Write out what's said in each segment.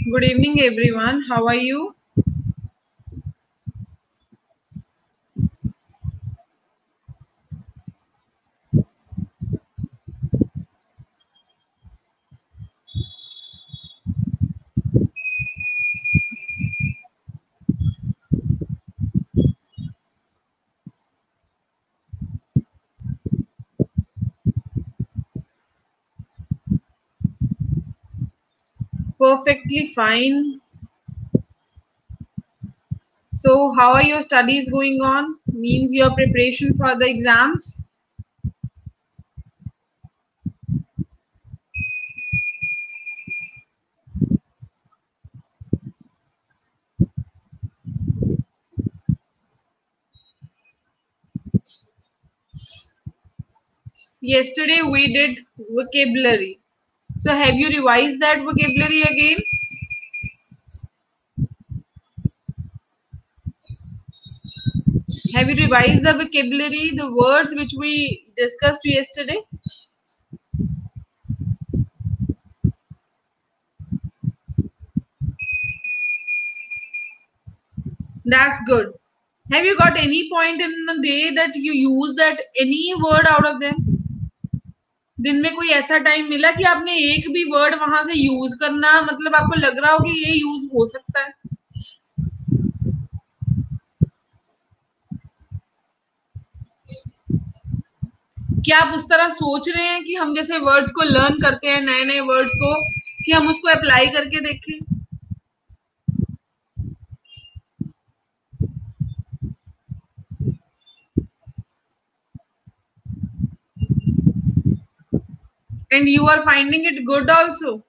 Good evening, everyone. How are you? Perfectly fine. So, how are your studies going on? Means your preparation for the exams? Yesterday we did vocabulary. So, have you revised that vocabulary again? Have you revised the vocabulary, the words which we discussed yesterday? That's good. Have you got any point in the day that you use that any word out of them? दिन में कोई ऐसा time मिला कि आपने एक भी word वहां से यूज करना मतलब आपको लग रहा हो कि ये यूज हो सकता है? क्या आप उस तरह सोच रहे हैं कि हम जैसे वर्ड्स को लर्न करते हैं नए नए वर्ड्स को कि हम उसको अप्लाई करके देखें? And you are finding it good also?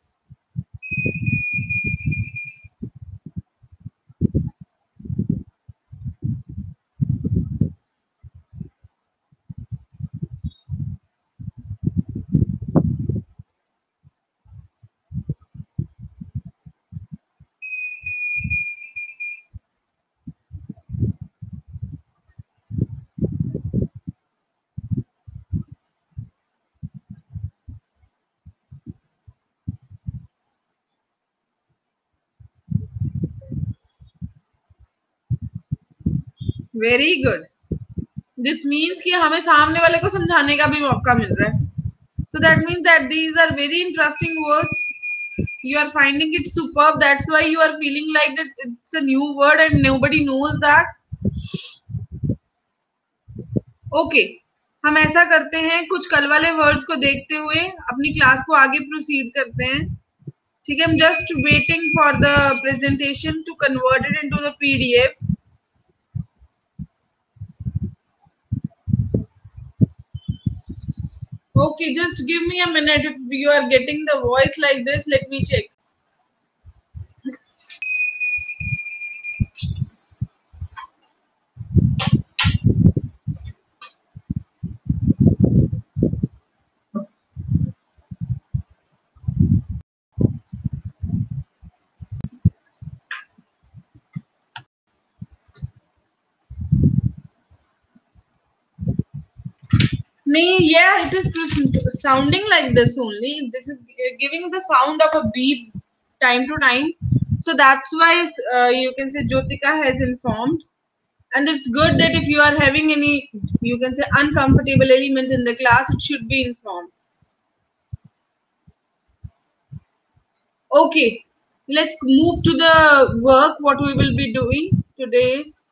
Very good. This means कि हमें सामने वाले को समझाने का भी मौका मिल रहा है. So that means that these are very interesting words. You are finding it superb. That's why you are feeling like that it's a new word and nobody knows that. Okay. हम ऐसा करते हैं, कुछ कल वाले वर्ड्स को देखते हुए अपनी क्लास को आगे प्रोसीड करते हैं. ठीक है. I'm just waiting for the presentation to convert it into the PDF. Okay, just give me a minute. If you are getting the voice like this, let me check. Nee, yeah, it is sounding like this only. This is giving the sound of a beep time to time. So that's why you can say Jyotika has informed. And it's good that if you are having any, you can say, uncomfortable element in the class, it should be informed. Okay, let's move to the work. What we will be doing today is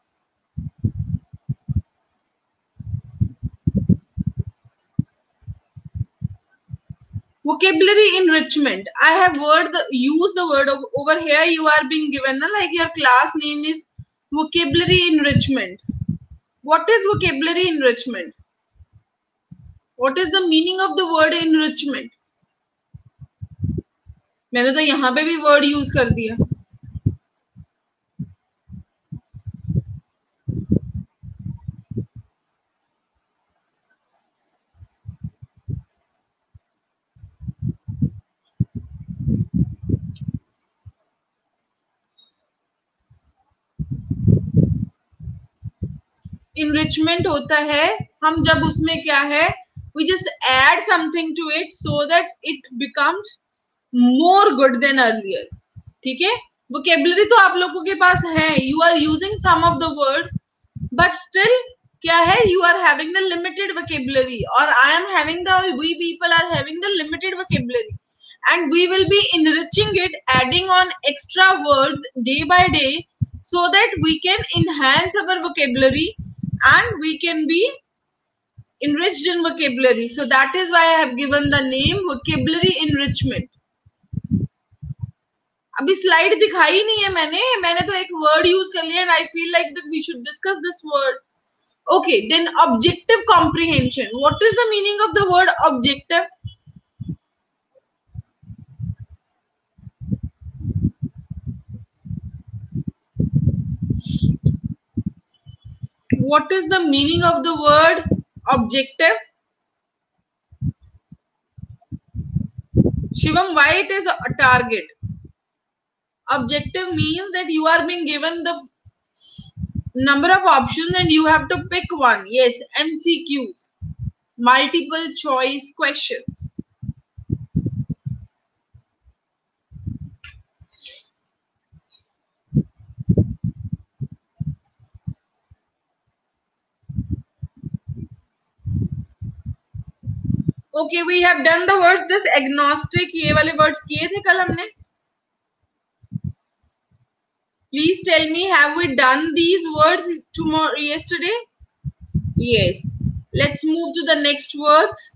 vocabulary enrichment. I have used the word over here. You are being given like your class name is vocabulary enrichment. What is vocabulary enrichment? What is the meaning of the word enrichment? मैंने तो यहाँ पे भी word use कर दिया. Enrichment होता है हम जब उसमें क्या है we just add something to it so that it becomes more good than earlier. ठीक है, वोकेबलरी तो आप लोगों के पास है, you are using some of the words, but still क्या है, you are having the limited vocabulary, और I am having the, we people are having the limited vocabulary, and we will be enriching it, adding on extra words day by day, so that we can enhance our vocabulary and we can be enriched in vocabulary. So that is why I have given the name vocabulary enrichment. अभी slide दिखाई नहीं है मैंने तो एक word use कर लिया, and I feel like that we should discuss this word. Okay, then objective comprehension. What is the meaning of the word objective? What is the meaning of the word objective? Shivam, why it is a target? Objective means that you are being given the number of options and you have to pick one. Yes, MCQs, multiple choice questions. Okay, we have done the words. This agnostic, ये वाले words किए थे कल हमने. Please tell me, have we done these words yesterday? Yes. Let's move to the next words.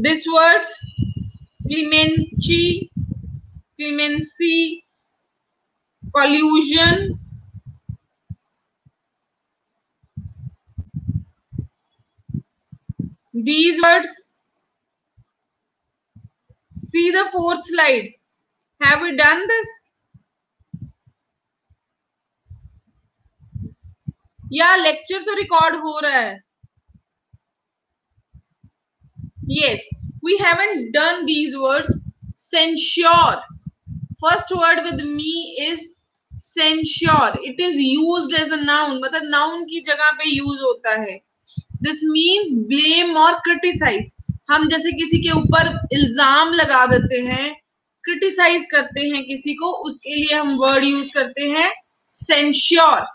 This words, clemency, clemency, collusion. These words, see the fourth slide. Have we done this? या lecture तो record हो रहा है. Yes, we haven't done these words. Censure. First word with me is censure. It is used as a noun. मतलब noun की जगह पे use होता है. This means blame or criticize. हम जैसे किसी के ऊपर इल्जाम लगा देते हैं, क्रिटिसाइज करते हैं किसी को, उसके लिए हम वर्ड यूज करते हैं censure.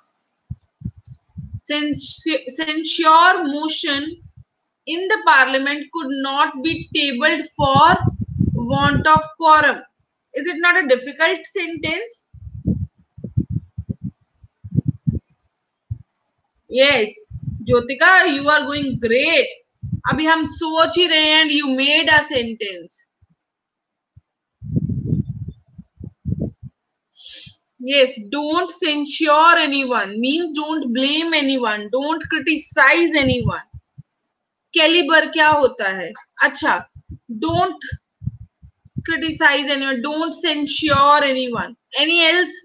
Censure motion in the parliament could not be tabled for want of quorum. Is it not a difficult sentence? Yes, Jyotika, you are going great. अभी हम सोच ही रहे हैं and you made a sentence. Yes, don't censure anyone means don't blame anyone, don't criticize anyone. Caliber क्या होता है? अच्छा, don't criticize anyone, don't censure anyone. Any else?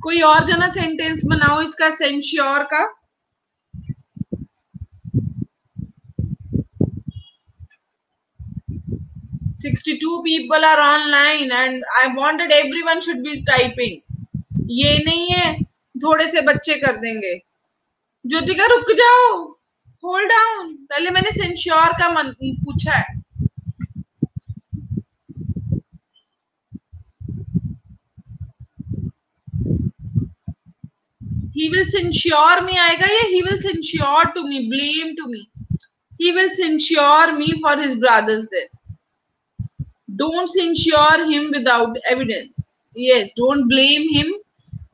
कोई और जना सेंटेंस बनाओ इसका सेंश्योर का. $62 people are online and I wanted everyone should be typing. ये नहीं है थोड़े से बच्चे कर देंगे. ज्योतिका रुक जाओ, होल्ड डाउन, पहले मैंने सेंश्योर का पूछा है. He will censure me आएगा या he will censure to me, blame to me? He will censure me for his brother's death. Don't censure him without evidence. Yes, don't blame him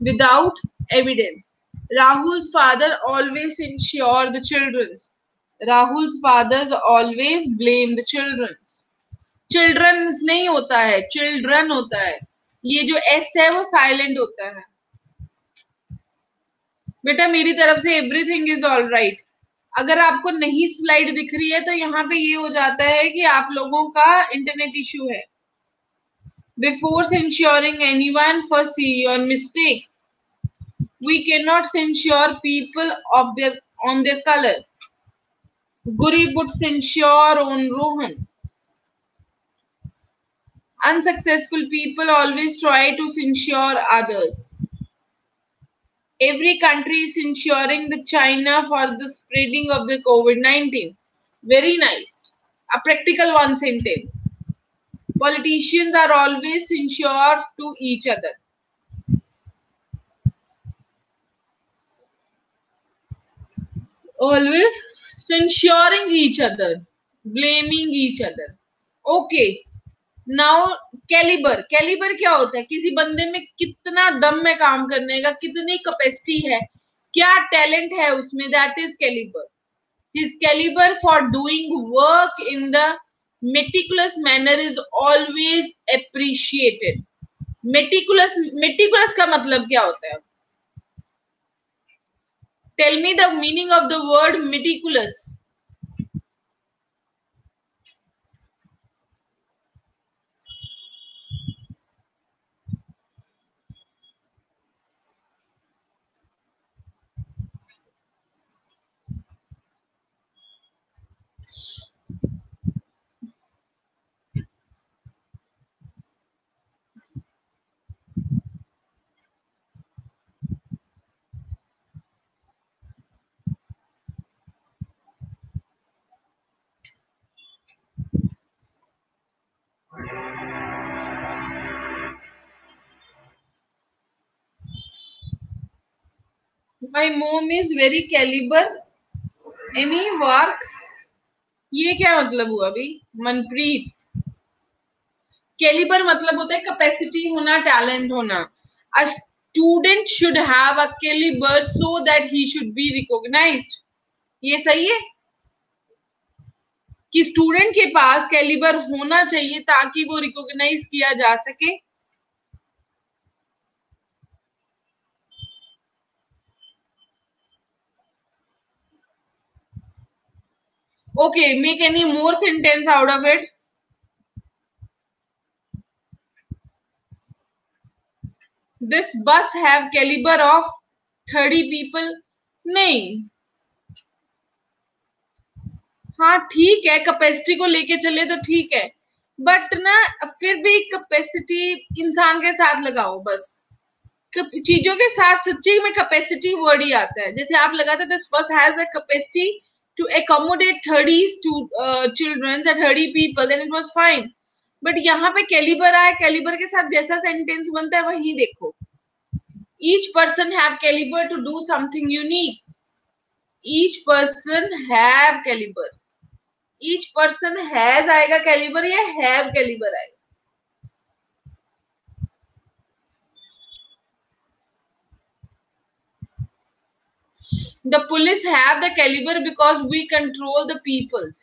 without evidence. Rahul's father always censure the children. Rahul's fathers always blame the children. Children's नहीं होता है, children होता है. ये जो s है वो silent होता है. बेटा मेरी तरफ से everything is all right. अगर आपको नहीं स्लाइड दिख रही है तो यहाँ पे ये हो जाता है कि आप लोगों का इंटरनेट इश्यू है. Before censuring anyone for your mistake, we cannot censure people of their on their color. Guri would censure on Rohan. Unsuccessful people always try to censure others. Every country is censuring the China for the spreading of the COVID-19. Very nice. A practical one sentence. Politicians are always censure to each other. Always censuring each other, blaming each other. Okay. Now calibre क्या होता है? किसी बंदे में कितना दम में काम करने का, कितनी कैपेसिटी है, क्या टैलेंट है उसमें, that is calibre. His calibre for doing work in the meticulous manner is always appreciated. Meticulous का मतलब क्या होता है? Tell me the meaning of the word meticulous. My mom is very calibre any work. ये क्या मतलब हुआ अभी? मनप्रीत, कैलिबर मतलब होता है कैपेसिटी होना, टैलेंट होना. A student should have a calibre so that he should be recognised. ये सही है कि स्टूडेंट के पास कैलिबर होना चाहिए ताकि वो रिकॉग्नाइज किया जा सके. Okay, make any more sentence out of it. This बस हैव कैलिबर ऑफ 30 पीपल. नहीं. हाँ ठीक है, कैपेसिटी को लेके चले तो ठीक है, बट ना फिर भी कैपेसिटी इंसान के साथ लगाओ बस. चीजों के साथ सच्ची में कैपेसिटी वर्ड ही आता है. जैसे आप लगाते this bus has the capacity to accommodate 30 children and 30 people, then it was fine. But यहाँ पे कैलिबर आया, कैलिबर के साथ जैसा सेंटेंस बनता है वही देखो. Each person have calibre to do something unique. Each person have calibre. Each person has आएगा कैलिबर या हैव कैलिबर आएगा? The police have the calibre because we control the peoples.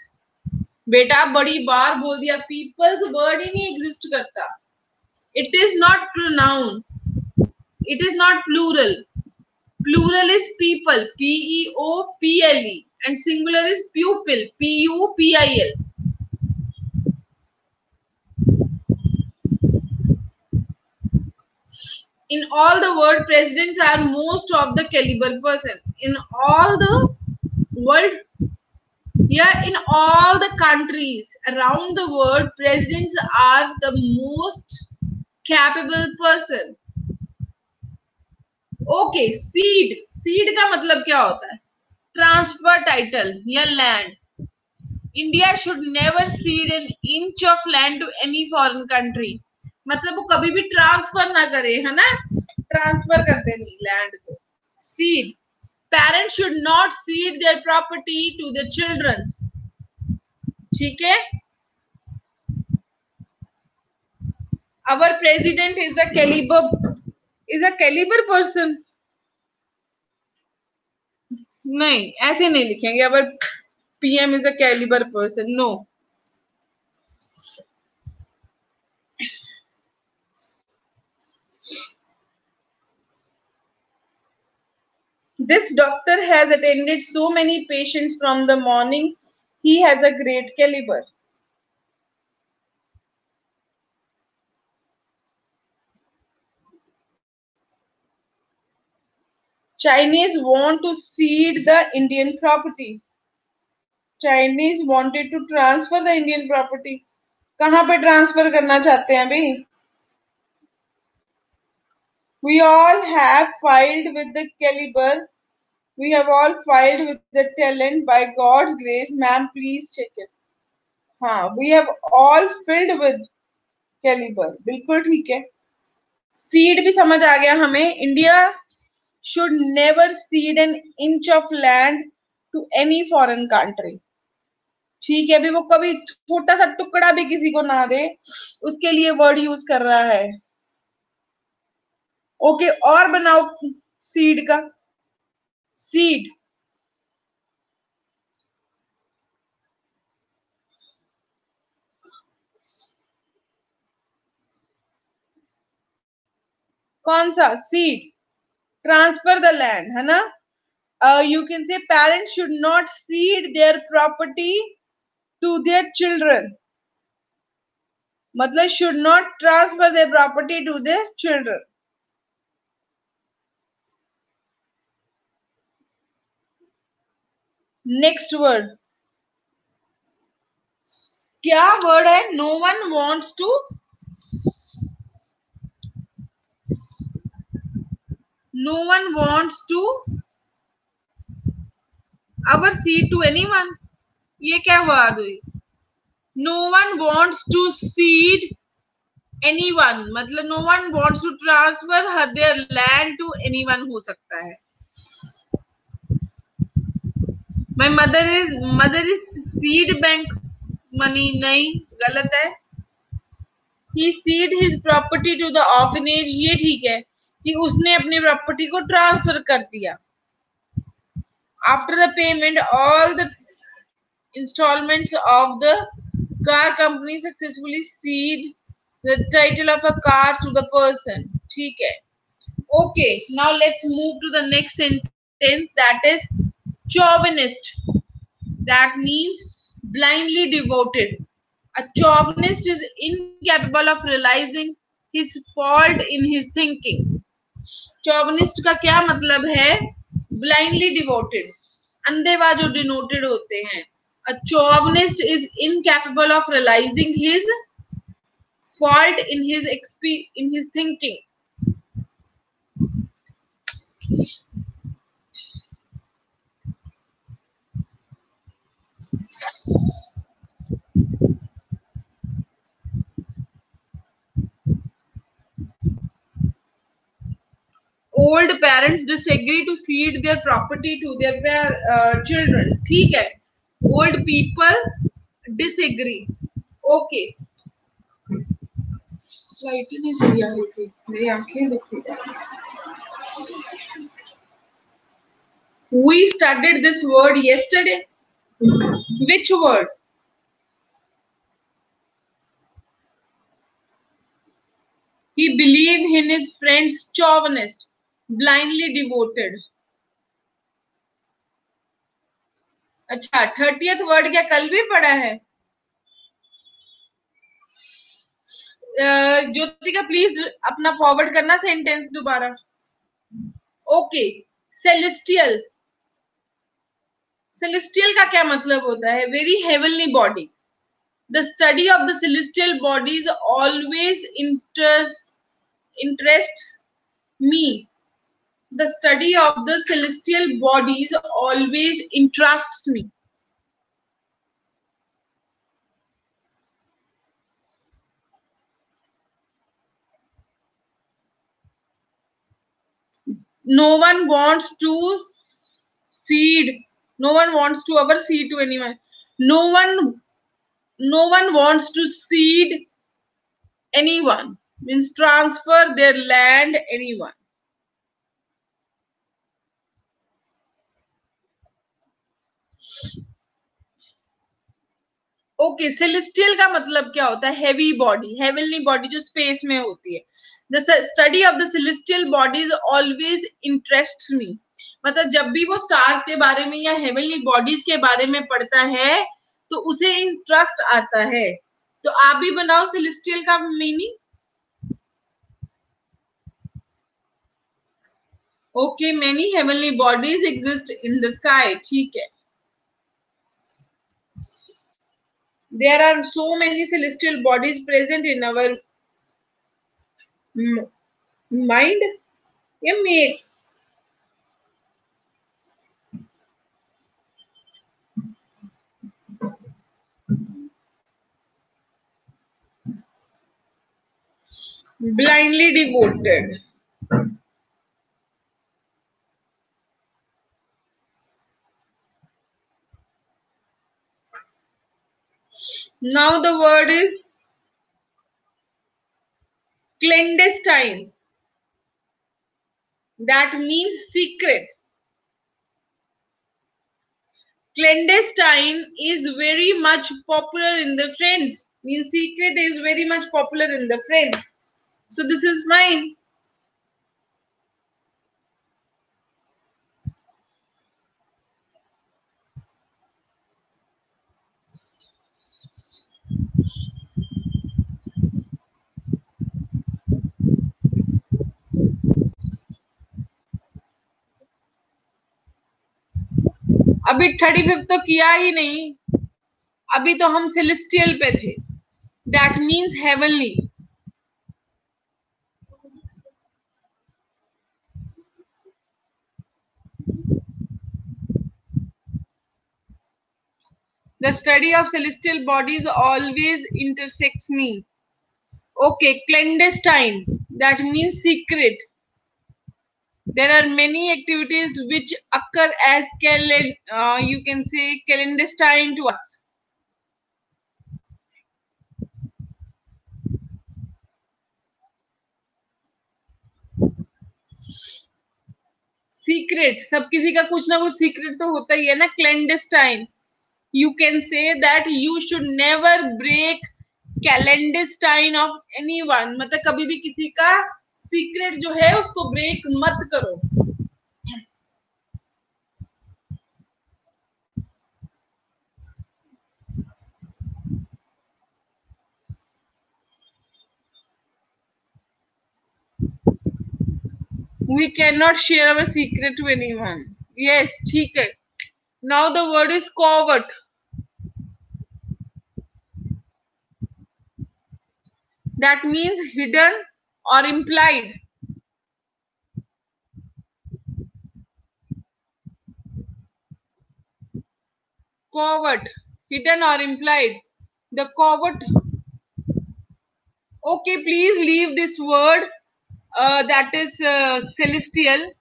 बेटा बड़ी बार बोल दिया, पीपल्स वर्ड ही नहीं एग्जिस्ट करता. It is not pronoun, it is not plural. Plural is people, PEOPLE, and singular is pupil, PUPIL. In all the world, presidents are most of the caliber person. In all the world, yeah, in all the countries around the world, presidents are the most capable person. Okay, cede का मतलब क्या होता है? Transfer title या land. India should never cede an inch of land to any foreign country. मतलब वो कभी भी ट्रांसफर ना करे, है ना? ट्रांसफर करते नहीं लैंड को. Cede, parents should not cede their property to the children. ठीक है. Our president is a calibre person. नहीं, ऐसे नहीं लिखेंगे. अवर PM is a caliber person. No. This doctor has attended so many patients from the morning. He has a great caliber. Chinese want to cede the Indian property. Chinese wanted to transfer the Indian property. कहाँ पे transfer करना चाहते हैं अभी? We all have filed with the caliber. We have all filed with the talent by God's grace. Ma'am, please check it. हाँ, we have all filled with caliber. बिल्कुल ठीक है। सीड भी समझ आ गया हमें। India should never cede an inch of land to any foreign country. ठीक है, अभी वो कभी छोटा सा टुकड़ा भी किसी को ना दे, उसके लिए वर्ड यूज कर रहा है। ओके, और बनाओ सीड का। सीड कौन सा? सीड, ट्रांसफर द लैंड, है ना? You can say parents should not cede their property to their children. मतलब should not transfer their property to their children. Next word क्या वर्ड है? No one wants to, no one wants to our cede to anyone. ये क्या word हुई? No one wants to cede anyone, मतलब no one wants to transfer their land to anyone हो सकता है। My mother is cede bank money, नहीं, गलत है। He cede his property to the orphanage, ये ठीक है कि उसने अपनी प्रॉपर्टी को ट्रांसफर कर दिया। After the payment all the installments of the car company successfully cede the title of a car to the person, ठीक है। Okay, now let's move to the next sentence, that is chauvinist. That means blindly devoted. A chauvinist is incapable of realizing his fault in his thinking. चौवनिस्ट का क्या मतलब है? Blindly devoted, अंधेवा जो denoted होते हैं। A chauvinist is incapable of realizing his fault in his thinking. Old parents disagree to cede their property to their children. ठीक है, old people disagree. Okay, light ही नहीं सही आ रही थी, मेरी आंखें दुखी। We studied this word yesterday. Which word? He believed in his friend's chauvinist, blindly devoted. अच्छा, 30th वर्ड क्या कल भी पढ़ा है? ज्योतिका प्लीज अपना फॉरवर्ड करना सेंटेंस दोबारा। Okay, celestial. सेलेस्टियल का क्या मतलब होता है? Very heavenly body. The study of the celestial bodies always interests me. The study of the celestial bodies always interests me. No one wants to cede. No one wants to ever cede to anyone. No one wants to cede anyone, means transfer their land anyone. Okay, celestial का मतलब क्या होता है? Heavy body, heavenly body जो space में होती है। The study of the celestial bodies always interests me, मतलब जब भी वो स्टार्स के बारे में या हेवनली बॉडीज के बारे में पढ़ता है तो उसे इंटरेस्ट आता है। तो आप भी बनाओ सेलेस्टियल का meaning. Okay, many heavenly bodies exist in the sky, ठीक है। There are so many celestial bodies present in our mind. Yeah, make blindly devoted. Now the word is clandestine. That means secret. Clandestine is very much popular in the friends. Means secret is very much popular in the friends. So this is mine. अभी 35 तो किया ही नहीं. अभी तो हम celestial पे थे. That means heavenly. The study of celestial bodies always intersects me. Okay, clandestine. That means secret. There are many activities which occur as you can say clandestine to us. Secret. सब किसी का कुछ ना कुछ secret तो होता ही है ना. Clandestine. You can say that you should never break clandestine of anyone. मतलब कभी भी किसी का secret जो है उसको break मत करो. We cannot share our secret to anyone. Yes, ठीक है. Now the word is covert. That means hidden or implied. Covert, hidden or implied. The covert. Okay, please leave this word. That is celestial.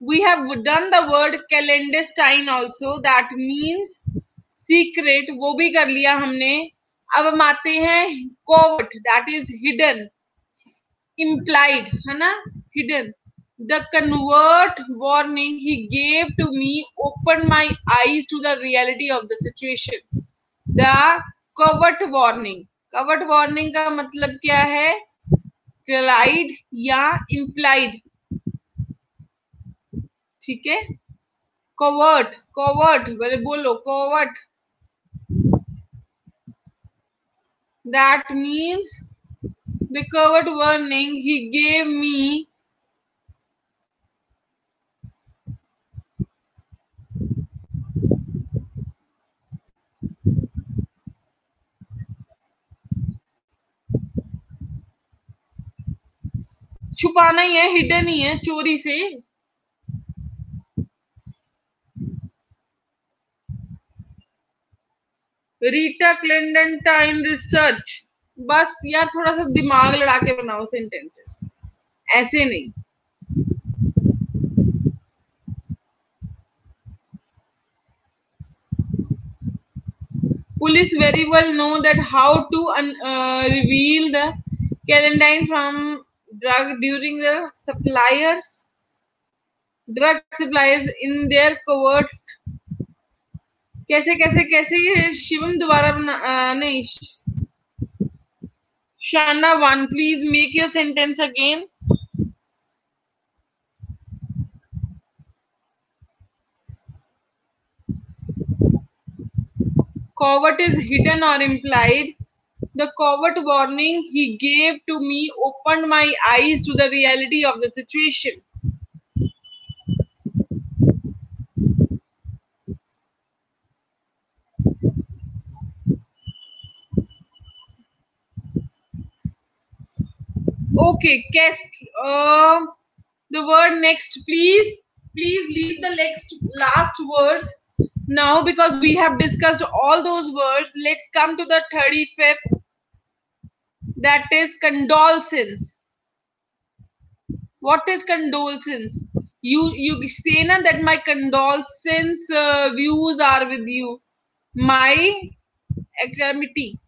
We have done the word clandestine also. That means secret. वो भी कर लिया हमने. अब हम आते हैं covert. That is hidden, implied, है ना? Hidden. The convert warning he gave to me opened my eyes to the reality of the situation. The covert warning. Covert warning का मतलब क्या है? Implied या implied. ठीक है? Covert, covert. बोलो covert. That means the covert warning he gave me छुपाना ही है, हिडन ही है, चोरी से. रीटा क्लेंडेंटाइन रिसर्च. बस यार थोड़ा सा दिमाग लड़ा के बनाओ सेंटेंसेस, ऐसे नहीं. Police very well know that how to reveal the clandestine from drug suppliers in their covert. कैसे कैसे कैसे ये शिवम दोबारा नहीं. Shana one, please make your sentence again. Covert is hidden or implied. The covert warning he gave to me opened my eyes to the reality of the situation. Okay, cast. The word next, please. Please leave the last words now, because we have discussed all those words. Let's come to the 35th. That is condolence. What is condolence? You say na that my condolence views are with you. My extremity.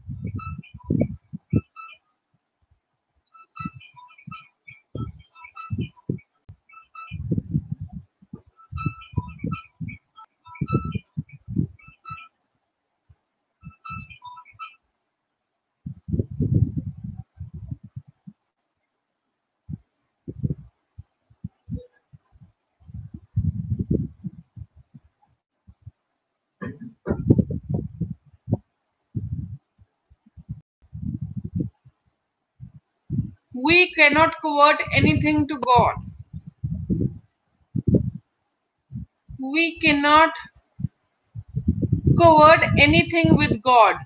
We cannot convert anything to God. We cannot convert anything with God.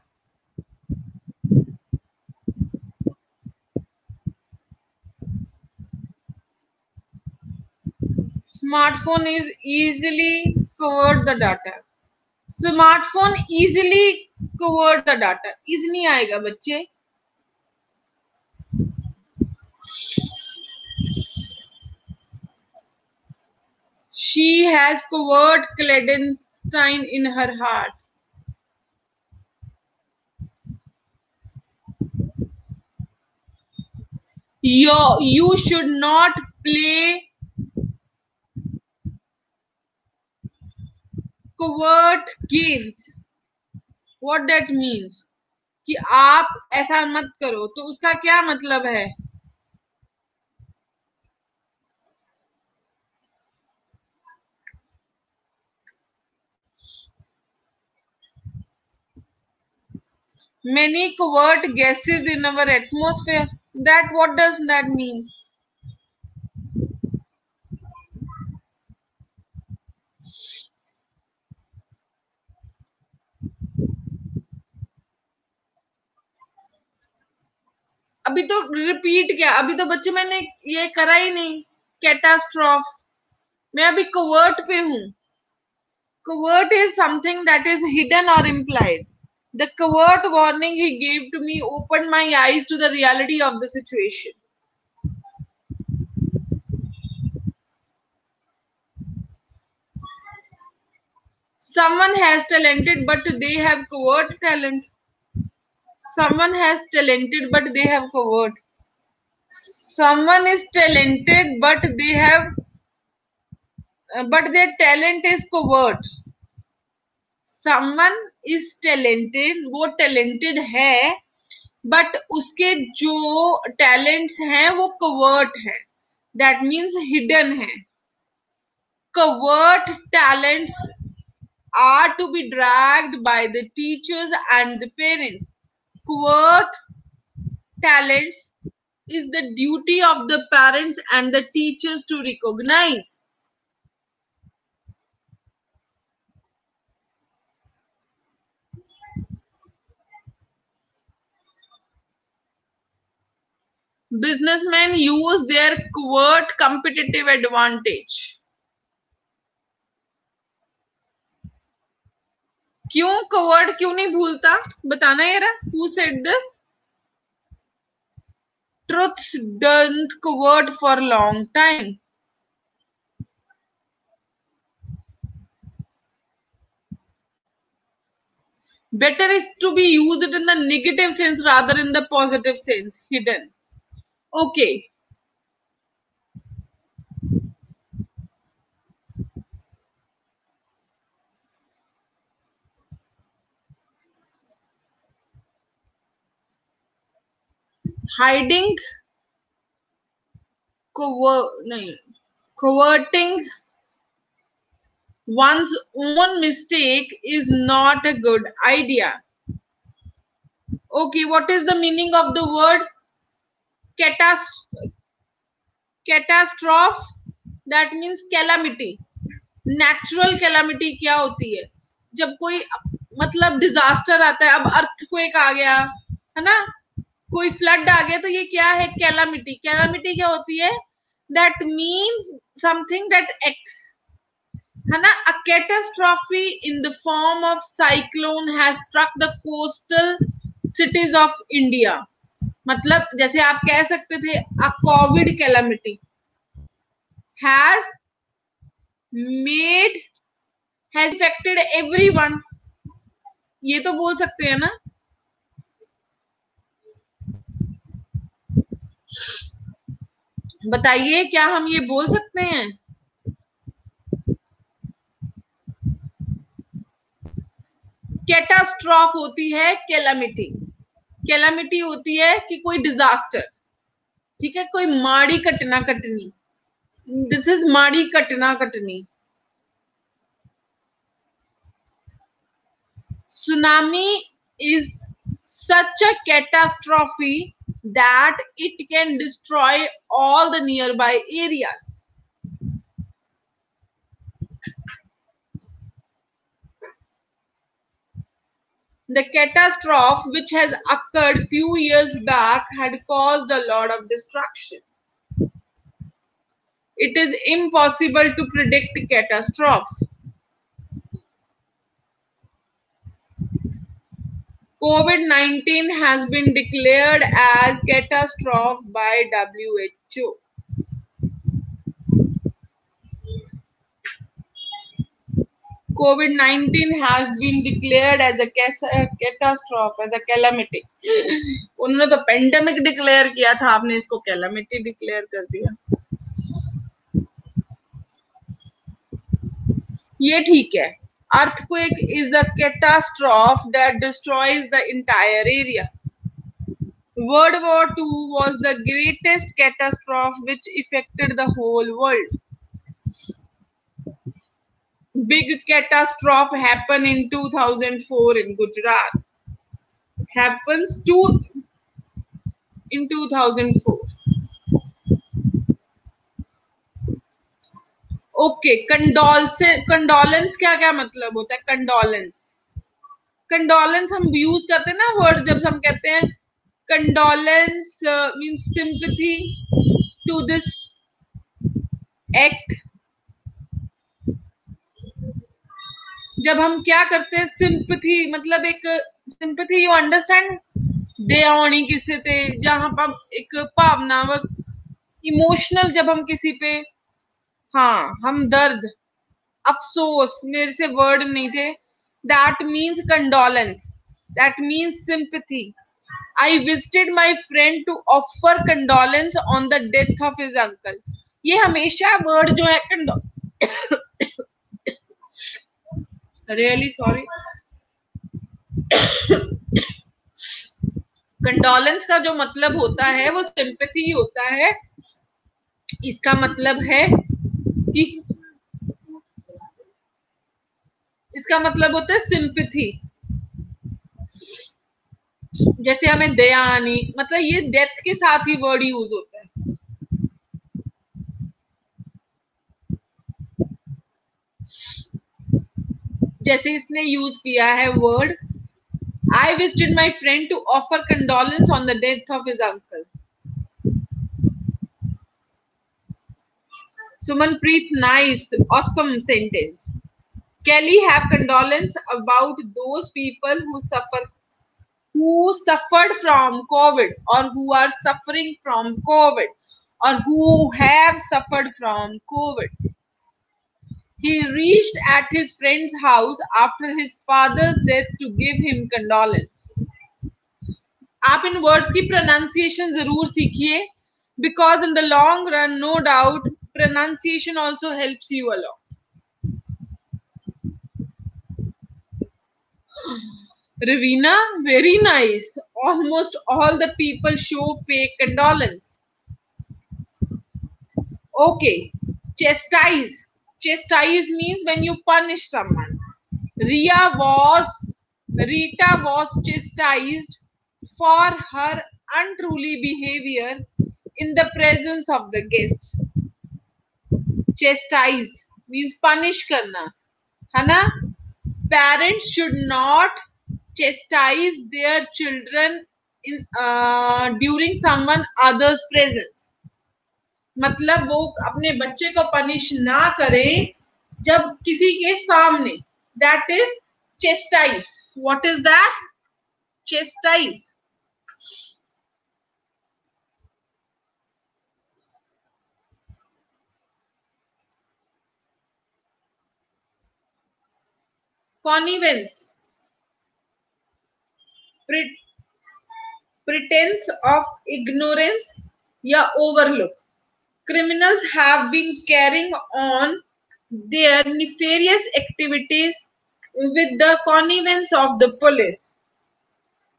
Smartphone is easily convert the data. Smartphone easily convert the data. Easy नहीं आएगा बच्चे. She has covered clandestine in her heart. You should not play covert games. What that means? कि आप ऐसा मत करो, तो उसका क्या मतलब है? Many covert gases in our atmosphere. That what does that mean? अभी तो रिपीट क्या, अभी तो बच्चे मैंने ये करा ही नहीं. कैटास्ट्रॉफ. मैं अभी कवर्ट पे हूं. Covert is something that is hidden or implied. The covert warning he gave to me opened my eyes to the reality of the situation. Someone has talented, but they have covert talent. Someone has talented, but they have covert. Someone is talented, but their talent is covert. Someone is talented, वो talented है, but उसके जो talents हैं वो covert है. That means hidden है. Covert talents are to be dragged by the teachers and the parents. Covert talents is the duty of the parents and the teachers to recognize. Businessmen use their covert competitive advantage. क्यों covert क्यों नहीं भूलता, बताना यारा. Who said this? Truths don't covert for a long time. Better is to be used in the negative sense rather in the positive sense. Hidden. Okay. Hiding, coverting one's own mistake is not a good idea. Okay, what is the meaning of the word catastrophe? That means calamity. Natural calamity क्या होती है? जब कोई मतलब disaster आता है. अब earthquake आ गया है ना, कोई फ्लड आ गया तो ये क्या है? कैलामिटी। कैलामिटी क्या होती है? That means something that acts, है ना। A catastrophe in the form of cyclone has struck the coastal cities of India. मतलब जैसे आप कह सकते थे a Covid calamity has made, has affected everyone, ये तो बोल सकते हैं ना। बताइए क्या हम ये बोल सकते हैं? कैटास्ट्रॉफ होती है कैलामिटी। कैलामिटी होती है कि कोई डिजास्टर, ठीक है, कोई माड़ी घटना घटनी। दिस इज माड़ी घटना घटनी। Tsunami is such a catastrophe that it can destroy all the nearby areas. The catastrophe, which has occurred few years back, had caused a lot of destruction. It is impossible to predict catastrophe. COVID-19 has been declared as catastrophe by WHO. COVID-19 has been declared as a catastrophe, as a calamity. उन्होंने तो pandemic declare किया था, आपने इसको calamity declare कर दिया। ये ठीक है। Earthquake is a catastrophe that destroys the entire area. World War II was the greatest catastrophe which affected the whole world. Big catastrophe happened in 2004 in Gujarat. Happens in 2004. Okay, condolence क्या क्या मतलब होता है? Condolence हम use करते हैं ना word, जब हम कहते हैं condolence means sympathy to this act. जब हम क्या करते हैं सिंपैथी, मतलब एक सिंपैथी, यू अंडरस्टैंड, दया होनी किसी पे, जहां पर एक भावनात्मक इमोशनल, जब हम किसी पे, हाँ, हम दर्द, अफसोस, मेरे से वर्ड नहीं थे, that means condolence, that means sympathy. I visited my friend to offer condolence on the death of his uncle. ये हमेशा वर्ड जो है रियली सॉरी, कंडोलेंस का जो मतलब होता है वो सिंपैथी होता है। इसका मतलब है कि इसका मतलब होता है सिंपैथी। जैसे हमें दया आनी, मतलब ये डेथ के साथ ही वर्ड यूज होता है। जैसे इसने यूज किया है word, I visited my friend to offer condolence on the death of his uncle. Sumanpreet, nice, awesome sentence. Kelly have condolence about those people who suffered from COVID, or who are suffering from COVID, or who have suffered from COVID. He reached at his friend's house after his father's death to give him condolence. आप इन words की pronunciation जरूर सीखिए, because in the long run, no doubt, pronunciation also helps you along. Ravina, very nice. Almost all the people show fake condolence. Okay, chastise. Chastise means when you punish someone. Rita was chastised for her untruly behavior in the presence of the guests. Chastise means punish करना, है ना? Parents should not chastise their children during someone others presence, मतलब वो अपने बच्चे को punish ना करे जब किसी के सामने, that is chastise. What is that? Chastise. Connivance, pretense of ignorance या overlook. Criminals have been carrying on their nefarious activities with the connivance of the police.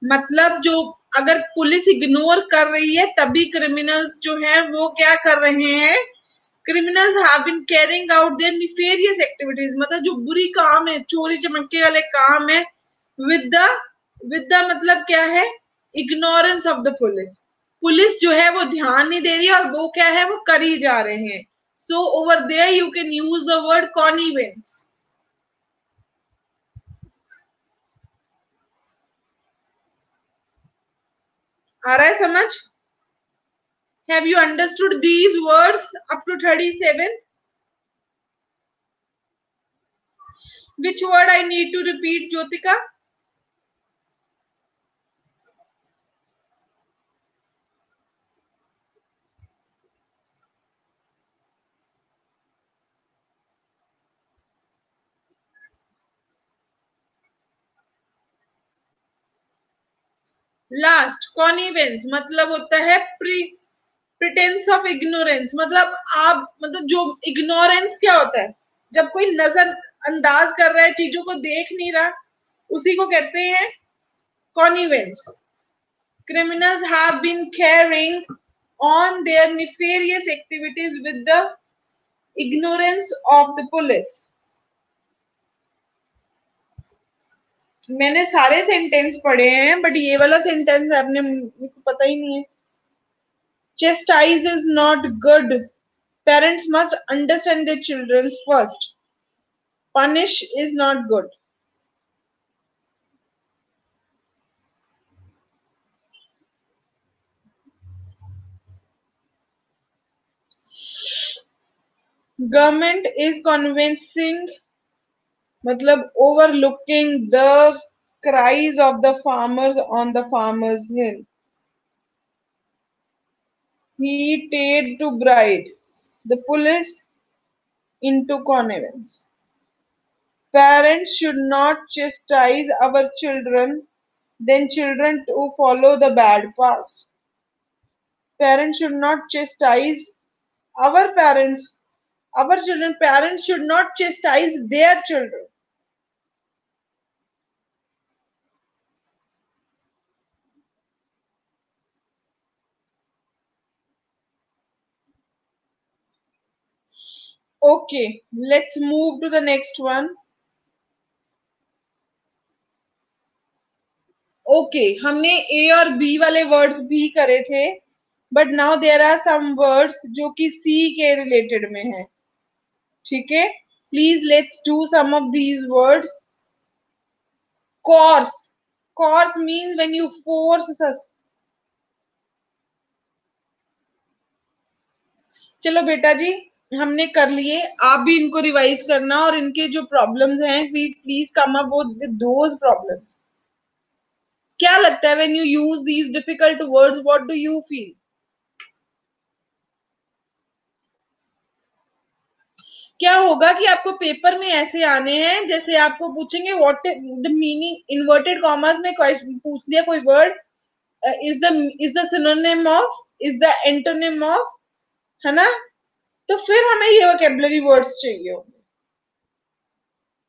मतलब जो अगर पुलिस इग्नोर कर रही है तभी क्रिमिनल्स जो है वो क्या कर रहे हैं? Criminals have been carrying out their nefarious activities, मतलब जो बुरी काम है, चोरी चमक्के वाले काम है, विद द मतलब क्या है? Ignorance of the police. Police जो है वो ध्यान नहीं दे रही और वो क्या है? वो कर ही जा रहे हैं. So over there you can use the word connivance. आ रहा है समझ? Have you understood these words up to 37th? Which word I need to repeat, Jyotika? Last connivance मतलब होता है प्रिटेंस ऑफ इग्नोरेंस, मतलब आप मतलब जो इग्नोरेंस क्या होता है? जब कोई नजर अंदाज कर रहा है, चीजों को देख नहीं रहा, उसी को कहते हैं कॉनिवेंस. Criminals have been carrying on their nefarious activities with the ignorance of the police. मैंने सारे सेंटेंस पढ़े हैं बट ये वाला सेंटेंस आपने मुझे पता ही नहीं है. Chastise is not good. Parents must understand their children first. Punish is not good. Government is convincing, मतलब overlooking the cries of the farmers on the farmer's hill. He paid to bribe the police into connivance. Parents should not chastise our children, then children to follow the bad path. Parents should not chastise our parents, our children. Parents should not chastise their children. Okay, let's move to the next one. Okay हमने A और B वाले words भी करे थे, but now there are some words जो कि C के related में है. ठीक है, please let's do some of these words. Course, course means when you force. चलो बेटा जी, हमने कर लिए, आप भी इनको रिवाइज करना और इनके जो प्रॉब्लम्स हैं please come up with those problems. क्या लगता है when you use these difficult words what do you feel? क्या होगा कि आपको पेपर में ऐसे आने हैं जैसे आपको पूछेंगे what the meaning, inverted commas में पूछ लिया कोई word, is the synonym of, is the antonym of, है ना? तो फिर हमें ये वोकैबुलरी वर्ड्स चाहिए होंगे.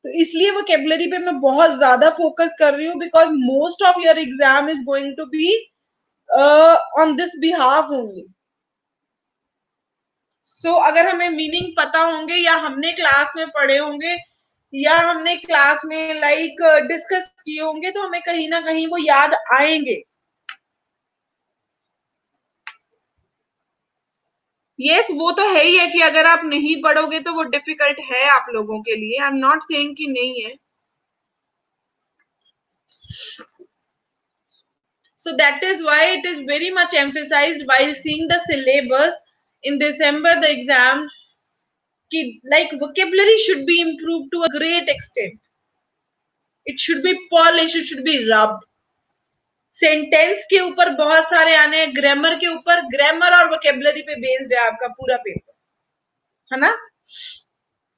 तो इसलिए वोकैबुलरी पे मैं बहुत ज्यादा फोकस कर रही हूँ because most of your exam is going to be on this behalf only. So अगर हमें मीनिंग पता होंगे या हमने क्लास में पढ़े होंगे या हमने क्लास में लाइक डिस्कस किए होंगे तो हमें कहीं ना कहीं वो याद आएंगे. यस वो तो है ही है कि अगर आप नहीं पढ़ोगे तो वो डिफिकल्ट है आप लोगों के लिए. आई एम नॉट सेइंग कि नहीं है. So that is why it is very much emphasized while seeing the syllabus in December, the exams, ki, like vocabulary should be improved to a great extent. It should be polished, it should be rubbed. Sentence के ऊपर बहुत सारे आने हैं, grammar के ऊपर, grammar और vocabulary पे बेस्ड है आपका पूरा पेपर, है ना।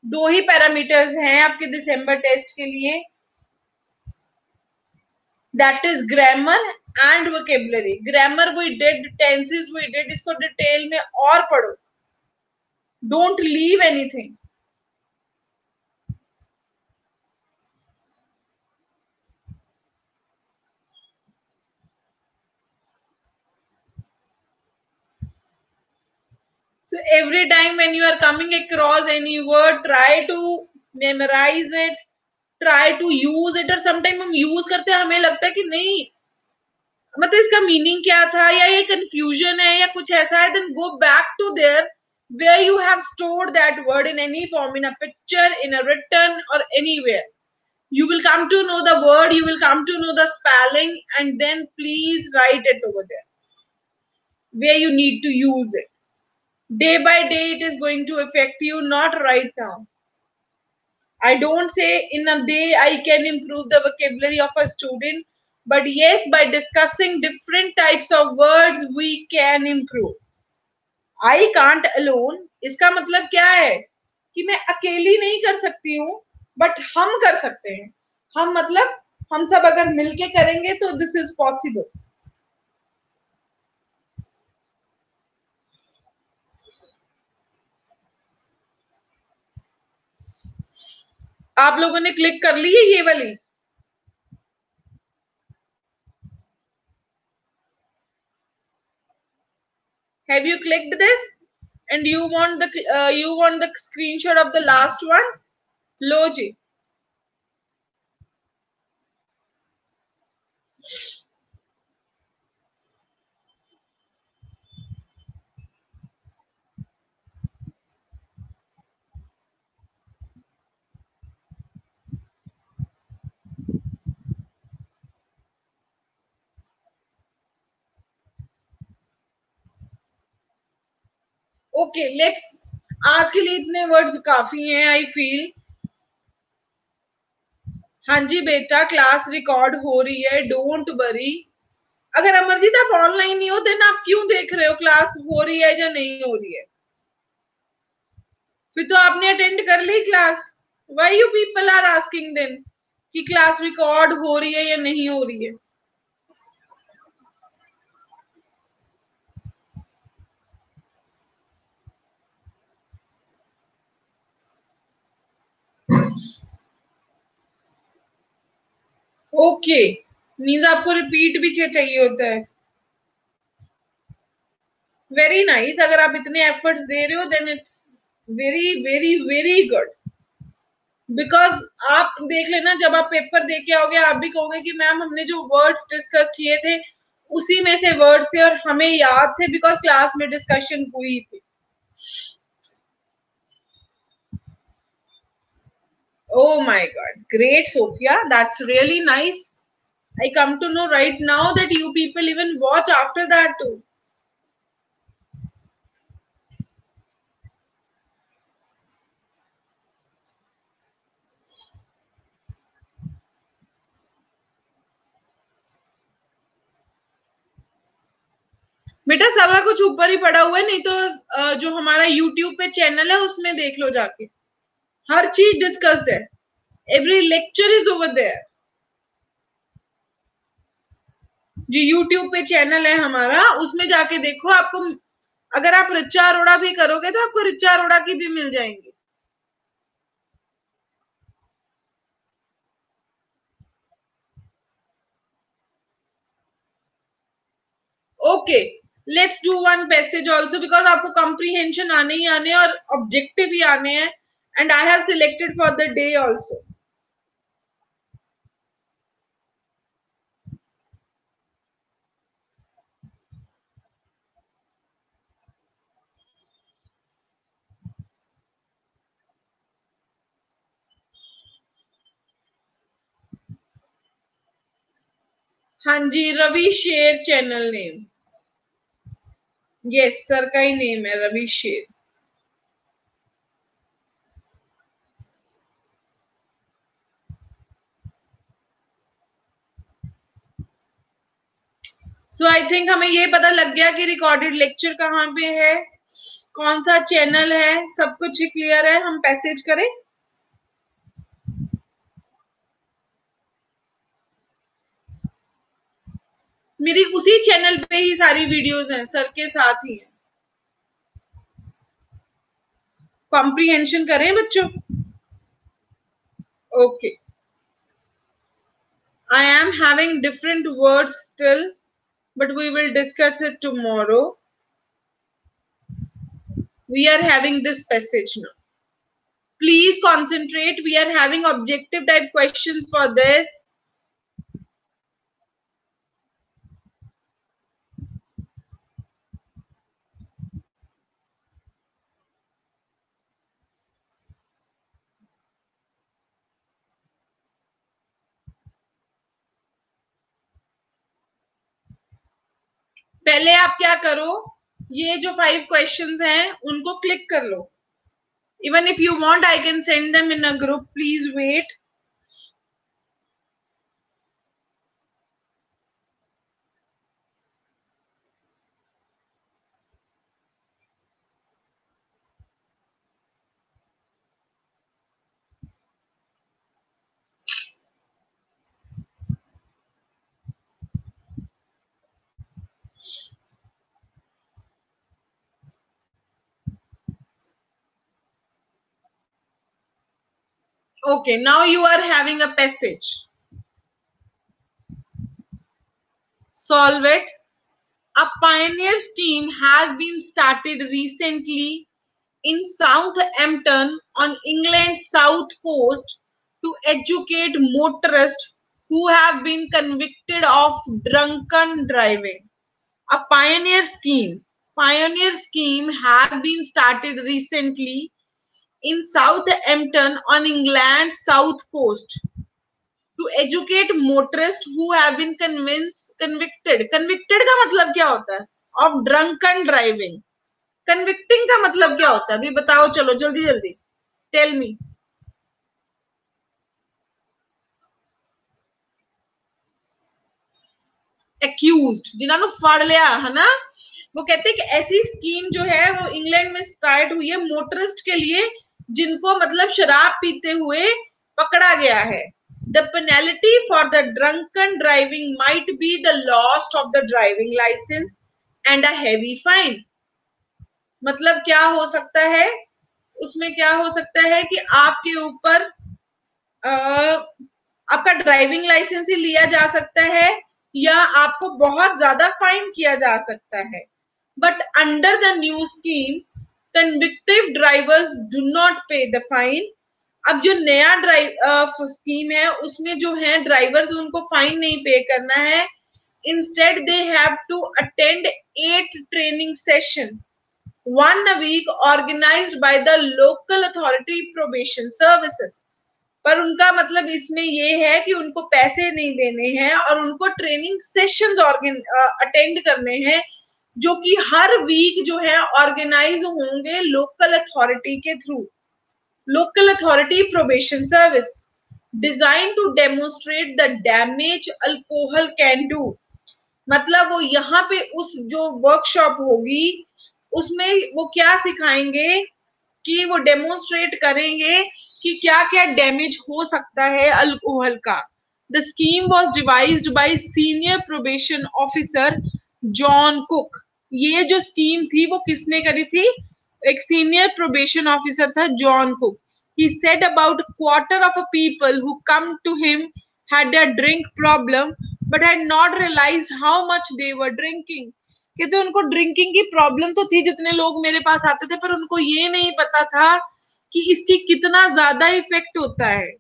दो ही पैरामीटर्स हैं आपके दिसंबर टेस्ट के लिए, that is grammar and vocabulary. Grammar we did, tenses we did, इसको डिटेल में और पढ़ो, don't leave anything. So every time when you are coming across any word, try to memorize it, try to use it। और sometime हम use करते हैं, हमें लगता है कि नहीं मतलब इसका मीनिंग क्या था, या ये कंफ्यूजन है या कुछ ऐसा है, then go back to there where you have stored that word in any form, in a picture, in a written, or anywhere. You will come to know the word, you will come to know the spelling, and then please write it over there where you need to use it. Day by day it is going to affect you, not right now. I don't say in a day I can improve the vocabulary of a student, but yes, by discussing different types of words we can improve. I can't alone, इसका मतलब क्या है कि मैं अकेली नहीं कर सकती हूँ, बट हम कर सकते हैं। हम मतलब हम सब अगर मिलके करेंगे तो दिस इज पॉसिबल। आप लोगों ने क्लिक कर ली है ये वाली? Have you clicked this and you want the screenshot of the last one? लो जी। ओके लेट्स, आज के लिए इतने वर्ड्स काफी हैं आई फील। हाँ जी बेटा, क्लास रिकॉर्ड हो रही है, डोंट वरी। अगर अमरजीत आप ऑनलाइन नहीं हो देन आप क्यों देख रहे हो क्लास हो रही है या नहीं हो रही है? फिर तो आपने अटेंड कर ली class. Why you people are asking then कि क्लास रिकॉर्ड हो रही है या नहीं हो रही है? ओके, मीन्स आपको रिपीट भी चाहिए होता है। वेरी नाइस, अगर आप इतने एफर्ट्स दे रहे हो then it's very very very good. Because आप देख लेना, जब आप पेपर दे के आओगे आप भी कहोगे कि मैम हमने जो वर्ड्स डिस्कस किए थे उसी में से वर्ड्स थे और हमें याद थे बिकॉज क्लास में डिस्कशन हुई थी। Oh my God, great Sophia, that's really nice. I come to know right now that you people even watch after that too. बेटा सारा कुछ ऊपर ही पड़ा हुआ है, नहीं तो जो हमारा YouTube पे चैनल है उसमें देख लो जाके, हर चीज डिस्कस्ड है, every lecture is over there. जो YouTube पे चैनल है हमारा उसमें जाके देखो, आपको अगर आप रिचा अरोड़ा भी करोगे तो आपको रिचा अरोड़ा की भी मिल जाएंगी। Okay let's do one passage also, because आपको कंप्रीहेंशन आने ही आने और ऑब्जेक्टिव ही आने हैं, and I have selected for the day also. हाँ जी, रवि शेर चैनल नेम। यस, सर का ही नेम है रवि शेर। सो आई थिंक हमें ये पता लग गया कि रिकॉर्डेड लेक्चर कहाँ पे है, कौन सा चैनल है, सब कुछ क्लियर है। हम पैसेज करें। मेरी उसी चैनल पे ही सारी वीडियोस हैं, सर के साथ ही है। कॉम्प्रीहेंशन करें बच्चों? Okay. I am having different words still, but we will discuss it tomorrow. We are having this passage now. Please concentrate. We are having objective type questions for this. पहले आप क्या करो, ये जो 5 questions हैं उनको क्लिक कर लो। Even if you want, I can send them in a group. Please wait. Okay, now you are having a passage. Solve it. A pioneer scheme has been started recently in Southampton on England's south coast to educate motorists who have been convicted of drunken driving. A pioneer scheme has been started recently in Southampton on England's south coast to educate motorists who have been convicted का मतलब क्या होता है? Of drunken driving. Convicting का मतलब क्या होता है अभी बताओ, चलो जल्दी जल्दी टेल मी। एक्यूज्ड, जिन्होंने फाड़ लिया है ना, वो कहते हैं कि ऐसी स्कीम जो है वो इंग्लैंड में स्टार्ट हुई है मोटरिस्ट के लिए जिनको मतलब शराब पीते हुए पकड़ा गया है। The penalty for the drunken driving might be the loss of the driving licence and a heavy fine. मतलब क्या हो सकता है उसमें, क्या हो सकता है कि आपके ऊपर आपका ड्राइविंग लाइसेंस ही लिया जा सकता है या आपको बहुत ज्यादा फाइन किया जा सकता है। But under the new scheme convicted drivers do not pay the fine. अब जो नया ड्राइव स्कीम है उसमें जो है ड्राइवर्स उनको फाइन नहीं पे करना है। Instead they have to attend 8 training session 1 a week organized by the local authority probation services। पर उनका मतलब इसमें ये है कि उनको पैसे नहीं देने हैं और उनको ट्रेनिंग सेशंस अटेंड करने हैं जो कि हर वीक जो है ऑर्गेनाइज होंगे लोकल अथॉरिटी के through. Local authority probation service designed to demonstrate the damage alcohol can do. मतलब वो यहाँ पे उस जो वर्कशॉप होगी उसमें वो क्या सिखाएंगे कि वो डेमोन्स्ट्रेट करेंगे कि क्या क्या डैमेज हो सकता है अल्कोहल का। The scheme was devised bye senior probation officer John cook. ये जो स्कीम थी वो किसने करी थी? एक सीनियर प्रोबेशन ऑफिसर था John cook. He said about quarter of a people who come to him had a drink problem but had not realized how much they were drinking। कहते उनको ड्रिंकिंग की प्रॉब्लम तो थी, जितने लोग मेरे पास आते थे, पर उनको ये नहीं पता था कि इसकी कितना ज्यादा इफेक्ट होता है।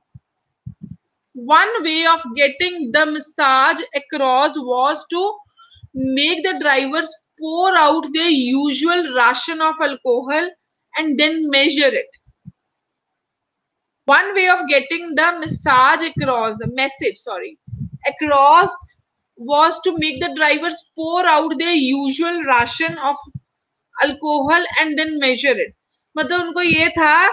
One way of getting the message across was to make the drivers pour out their usual ration of alcohol and then measure it। One way of getting the message across, across was to make the drivers pour out their usual ration of alcohol and then measure it. मतलब उनको ये था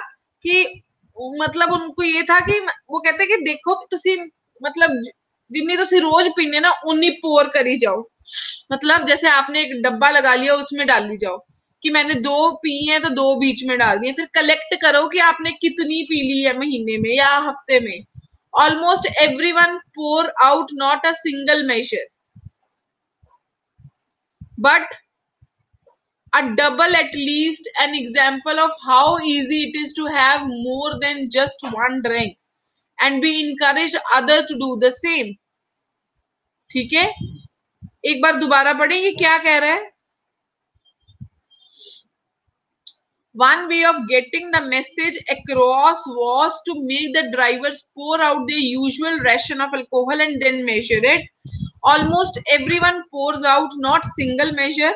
कि उनको ये था कि वो कहते कि देखो तुसी मतलब जिन्नी तुसी रोज पीने ना उन्नी पोर करी जाओ, मतलब जैसे आपने एक डब्बा लगा लिया उसमें डाल ली जाओ कि मैंने 2 पी है तो 2 बीच में डाल दिए, फिर कलेक्ट करो कि आपने कितनी पी ली है महीने में या हफ्ते में. Almost everyone pour out not a single measure, but a double at least, an example of how easy it is to have more than just one drink and we encourage others to do the same. ठीक है, एक बार दोबारा पढ़ेंगे क्या कह रहा है. One way of getting the message across was to make the drivers pour out their usual ration of alcohol and then measure it. Almost everyone pours out not single measure,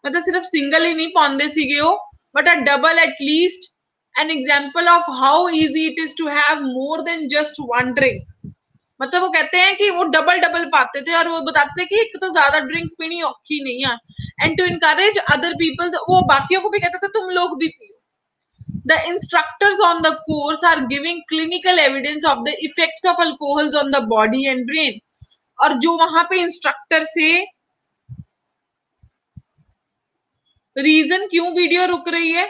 मतलब सिर्फ सिंगल ही नहीं पौंदे सीगे हो, but a double at least, an example of how easy it is to have more than just one drink. मतलब वो कहते हैं कि वो डबल डबल पाते थे और वो बताते थे कि एक तो ज्यादा ड्रिंक पीनी औखी नहीं है. And to encourage other people, वो बाकियों को भी कहते थे तुम लोग भी पियो. The instructors on the course are giving clinical evidence of the effects of alcohols on the body and brain. और जो वहां पे इंस्ट्रक्टर से रीजन क्यों वीडियो रुक रही है,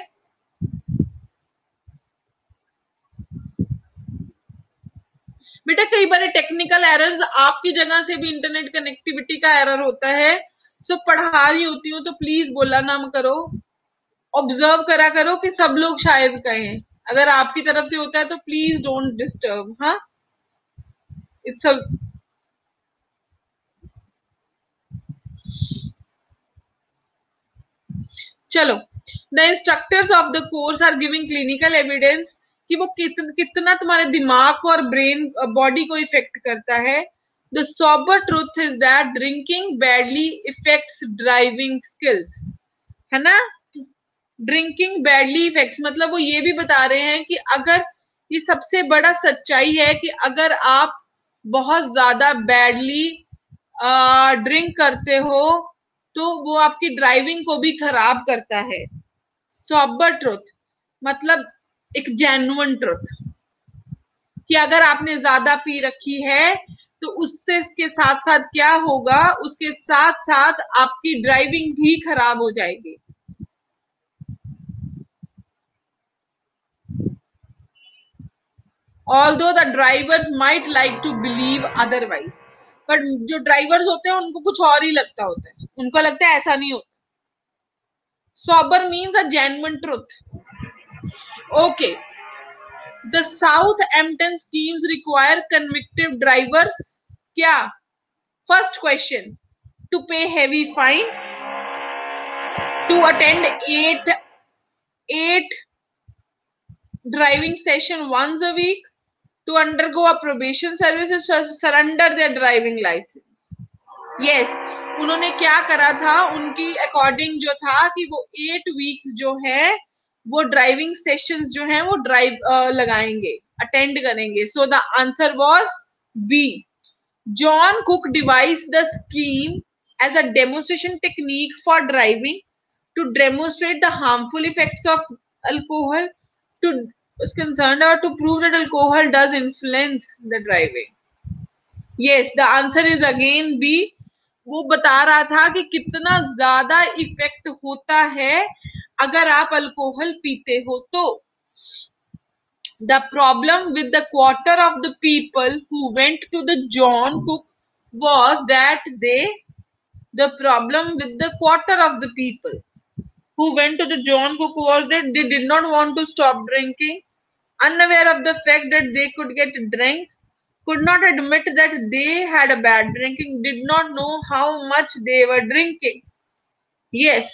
बेटा कई बार टेक्निकल एरर्स आपकी जगह से भी इंटरनेट कनेक्टिविटी का एरर होता है. सो पढ़ा रही होती हूँ तो प्लीज बोला ना करो, ऑब्जर्व करा करो कि सब लोग शायद कहें. अगर आपकी तरफ से होता है तो प्लीज डोंट डिस्टर्ब. हाँ, इट्स अ चलो. The instructors of the course are giving clinical evidence कि वो कितना तुम्हारे दिमाग को और ब्रेन बॉडी को इफेक्ट करता है. The sober truth is that drinking badly effects driving skills, है ना. ड्रिंकिंग बैडली इफेक्ट्स मतलब वो ये भी बता रहे हैं कि अगर ये सबसे बड़ा सच्चाई है कि अगर आप बहुत ज्यादा बैडली ड्रिंक करते हो तो वो आपकी ड्राइविंग को भी खराब करता है. सोबर ट्रुथ मतलब एक जेन्युइन ट्रुथ कि अगर आपने ज्यादा पी रखी है तो उससे के साथ साथ क्या होगा, उसके साथ साथ आपकी ड्राइविंग भी खराब हो जाएगी. Although the drivers might like to believe otherwise, पर जो ड्राइवर्स होते हैं उनको कुछ और ही लगता होता है, उनको लगता है ऐसा नहीं होता. Sober means a genuine truth. Okay, the Southampton teams require convicted drivers. क्या? First question, to pay heavy fine, to attend eight driving session once a week, to undergo a probation service, surrender their driving license. Yes, उन्होंने क्या करा था, उनकी according जो था कि वो 8 वीक्स जो है वो ड्राइविंग सेशंस जो है वो ड्राइव लगाएंगे, अटेंड करेंगे. So the answer was B. John Cook devised the scheme as a demonstration technique for driving to demonstrate the harmful effects of alcohol to is concerned or to prove that alcohol does influence the driving. Yes, the answer is again B. वो बता रहा था कि कितना ज्यादा effect होता है अगर आप अल्कोहल पीते हो तो. The problem with the quarter of the people who went to the John Cook was that the problem with the quarter of the people who went to the John Cook was that they did not want to stop drinking, unaware of the fact that they could get drunk, could not admit that they had a bad drinking, did not know how much they were drinking. Yes,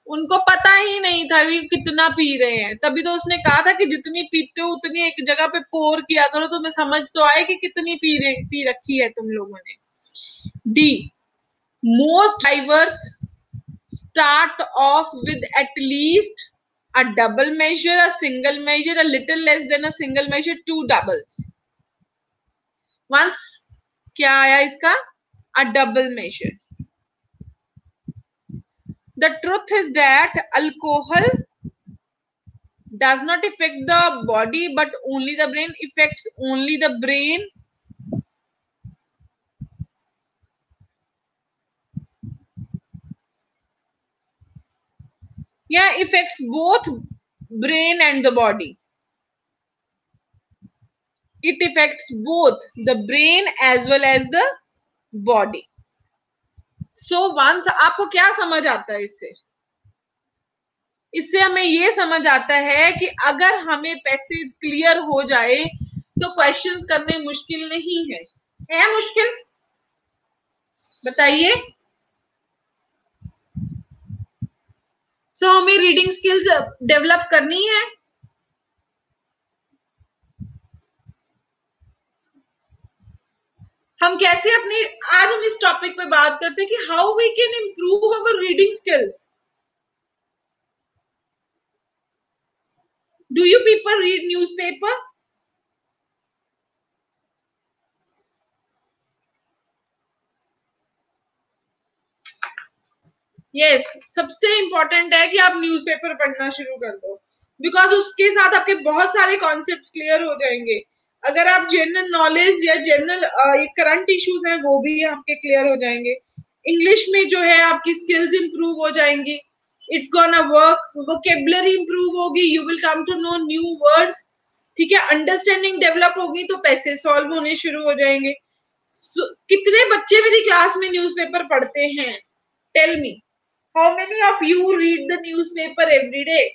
उनको पता ही नहीं था कि कितना P रहे हैं, तभी तो उसने कहा था कि जितनी पीते हो उतनी एक जगह पे पोर किया करो, तुम्हें समझ तो आए कि कितनी पी रखी है तुम लोगों ने. D. Most drivers start off with at least a double measure, a single measure, a little less than a single measure, 2 doubles. Once क्या आया इसका, a double measure. The truth is that alcohol does not affect the body but only the brain, affects only the brain. Yeah, affects both brain and the body. It affects both the brain as well as the body. So once आपको क्या समझ आता है इससे? इससे हमें ये समझ आता है कि अगर हमें पैसेज क्लियर हो जाए तो क्वेश्चंस करने मुश्किल नहीं है मुश्किल? बताइए। सो हमें रीडिंग स्किल्स डेवलप करनी है। हम कैसे अपनी, आज हम इस टॉपिक पे बात करते हैं कि how we can improve our reading skills. Do you people read newspaper? Yes, सबसे इंपॉर्टेंट है कि आप न्यूज़पेपर पढ़ना शुरू कर दो, बिकॉज उसके साथ आपके बहुत सारे कॉन्सेप्ट्स क्लियर हो जाएंगे। अगर आप जनरल नॉलेज या जनरल करंट इश्यूज हैं वो भी आपके क्लियर हो जाएंगे। इंग्लिश में जो है आपकी स्किल्स इंप्रूव हो जाएंगी। It's gonna work, vocabulary improve होगी, you will come to know new words. ठीक है, अंडरस्टैंडिंग डेवलप होगी तो पैसे सॉल्व होने शुरू हो जाएंगे। कितने बच्चे मेरी क्लास में न्यूज़पेपर पढ़ते हैं? Tell me, how many of you read the newspaper every day?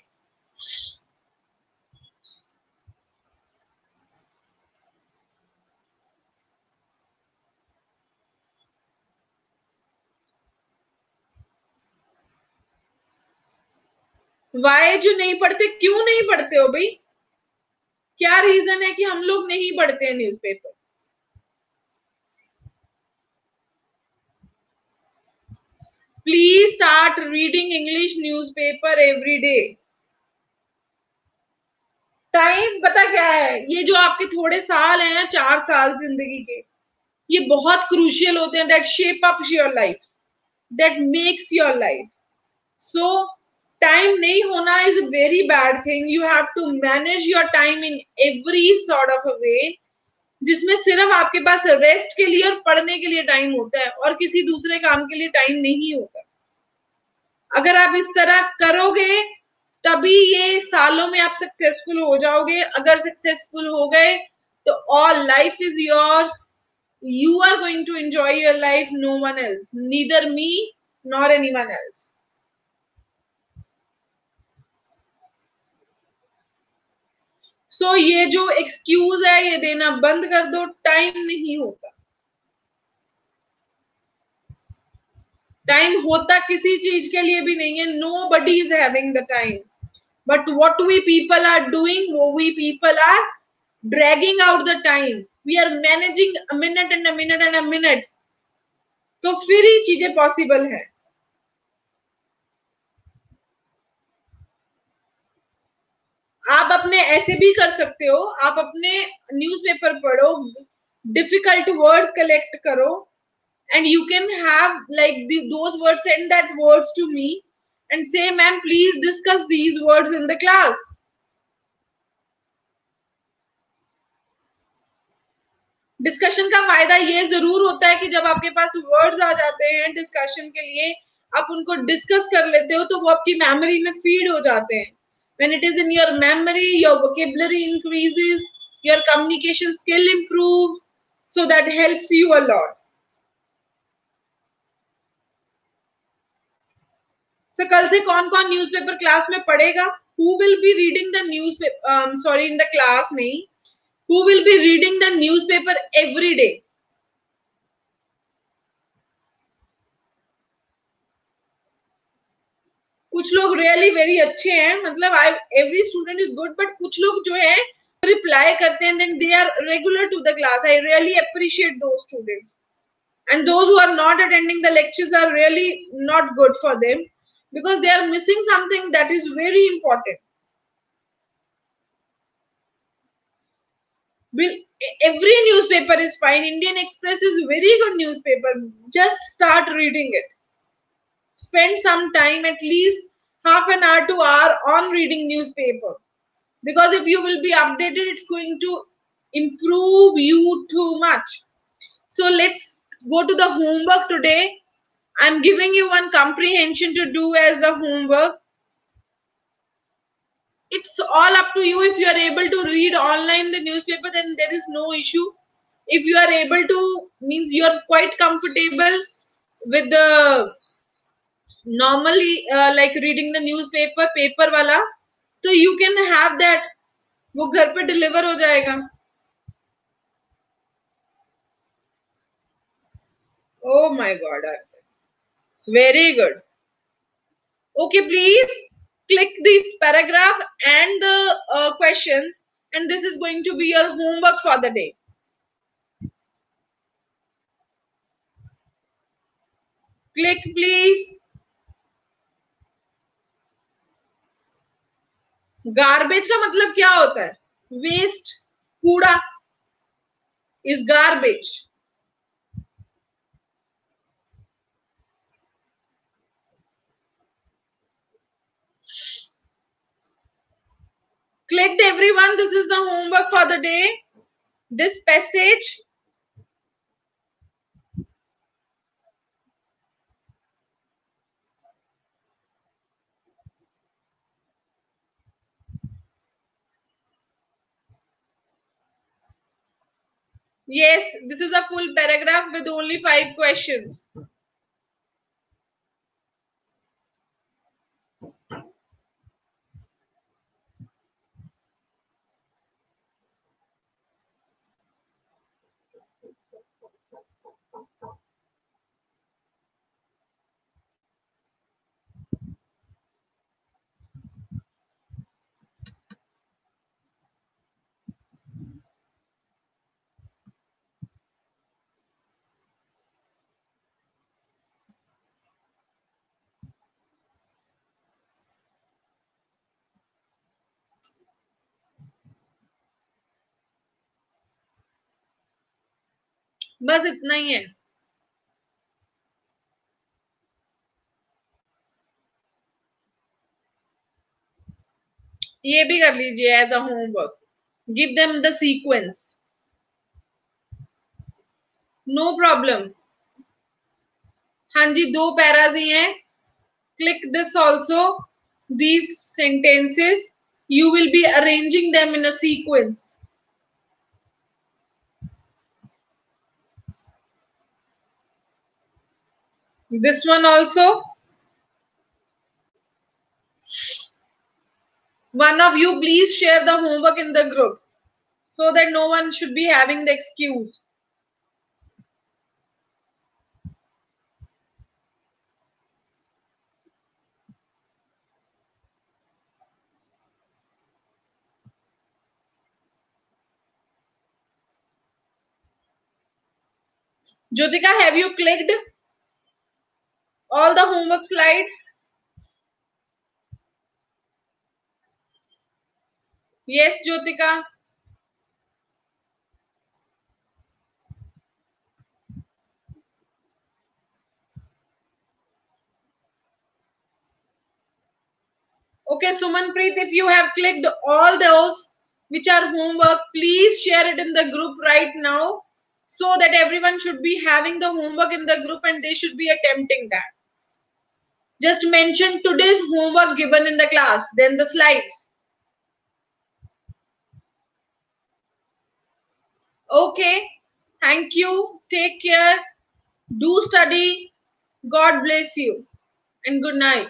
Why जो नहीं पढ़ते? क्यों नहीं पढ़ते हो भाई? क्या रीजन है कि हम लोग नहीं पढ़ते हैं newspaper? Please start reading English newspaper every day. Time पता क्या है, ये जो आपके थोड़े साल हैं, 4 साल जिंदगी के, ये बहुत क्रूशियल होते हैं, that shape up your life, that makes your life. So time नहीं होना is a very bad thing. You have to manage your time in every sort of a way, जिसमें सिर्फ आपके पास रेस्ट के लिए और पढ़ने के लिए टाइम होता है और किसी दूसरे काम के लिए टाइम नहीं होता। अगर आप इस तरह करोगे तभी ये सालों में आप सक्सेसफुल हो जाओगे। अगर सक्सेसफुल हो गए तो all life is yours, you are going to enjoy your life, no one else, neither me nor anyone else. So ये जो एक्सक्यूज है ये देना बंद कर दो, टाइम नहीं होता। टाइम होता किसी चीज के लिए भी नहीं है, nobody is having the time, but what we people are doing, वो we people are dragging out the time, we are managing a minute and a minute and a minute, तो फिर ही चीजें पॉसिबल है। आप अपने ऐसे भी कर सकते हो, आप अपने न्यूज़पेपर पढ़ो, डिफिकल्ट वर्ड्स कलेक्ट करो, and you can have like those words, send that words to me and say ma'am please discuss these words in the class. Discussion का फायदा ये जरूर होता है कि जब आपके पास वर्ड्स आ जाते हैं डिस्कशन के लिए, आप उनको डिस्कस कर लेते हो तो वो आपकी मेमोरी में फीड हो जाते हैं। When it is in your memory, your vocabulary increases, your communication skill improves, so that helps you a lot. So कल से कौन कौन न्यूज़पेपर क्लास में पढ़ेगा? Who will be reading the newspaper? Sorry, in the class नहीं. Who will be reading the newspaper every day? कुछ लोग really very अच्छे हैं, मतलब I every student is good, but कुछ लोग जो है रिप्लाई करते हैं, then they are regular to the class. I really appreciate those students, and those who are not attending the lectures are really not good for them because they are missing something that is very important. Every newspaper is fine. Indian Express is very good newspaper. Just start reading it. Spend some time, at least half an hour to hour on reading newspaper. Because if you will be updated, it's going to improve you too much. So let's go to the homework today. I'm giving you one comprehension to do as the homework. It's all up to you. If you are able to read online the newspaper, then there is no issue. If you are able to, means you are quite comfortable with the normally like reading the newspaper paper wala, तो you can have that. वो घर पे deliver हो जाएगा. Oh my God, very good. Okay, please click this paragraph and the questions, and this is going to be your homework for the day. Click please. Garbage का मतलब क्या होता है? वेस्ट, कूड़ा is garbage. Clicked everyone. This is the homework for the day. This passage. Yes, this is a full paragraph with only 5 questions. बस इतना ही है. ये भी कर लीजिए as a homework. Give them the sequence. No problem. हाँ जी, 2 paras ही हैं. Click this also. These sentences you will be arranging them in a sequence. This one also. One of you please share the homework in the group so that no one should be having the excuse. Jyotika, have you clicked all the homework slides? Yes, Jyotika. Okay, Sumanpreet, if you have clicked all those which are homework, please share it in the group right now so that everyone should be having the homework in the group and they should be attempting that. Just mention today's homework given in the class, then the slides. Okay, thank you. Take care. Do study. God bless you. And good night.